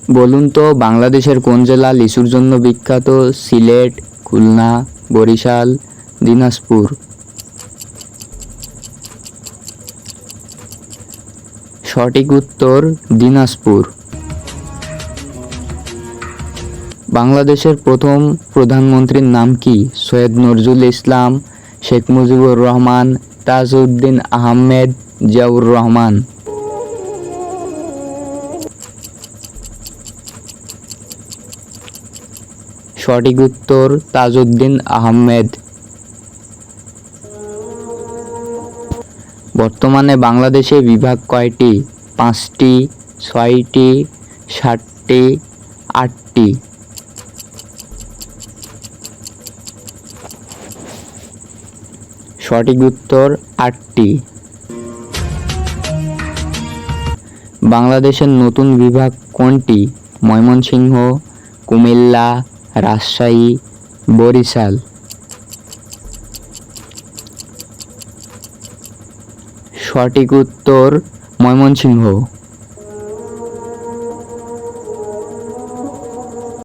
বলুন তো বাংলাদেশের কোন জেলা লিচুর জন্য বিখ্যাত? সিলেট, খুলনা, বরিশাল, দিনাজপুর। সঠিক উত্তর দিনাজপুর। বাংলাদেশের প্রথম প্রধানমন্ত্রীর নাম কি? সৈয়দ নজরুল ইসলাম, শেখ মুজিবুর রহমান, তাজউদ্দিন আহমেদ, জিয়াউর রহমান। সঠিক উত্তর তাজউদ্দিন আহমেদ। বর্তমানে বাংলাদেশে বিভাগ কয়টি? 5টি, 6টি, 7টি, 8টি। সঠিক উত্তর 8টি। বাংলাদেশের নতুন বিভাগ কোনটি? ময়মনসিংহ, কুমিল্লা, রাজশাহী, বরিশাল। সঠিক উত্তর ময়মনসিংহ।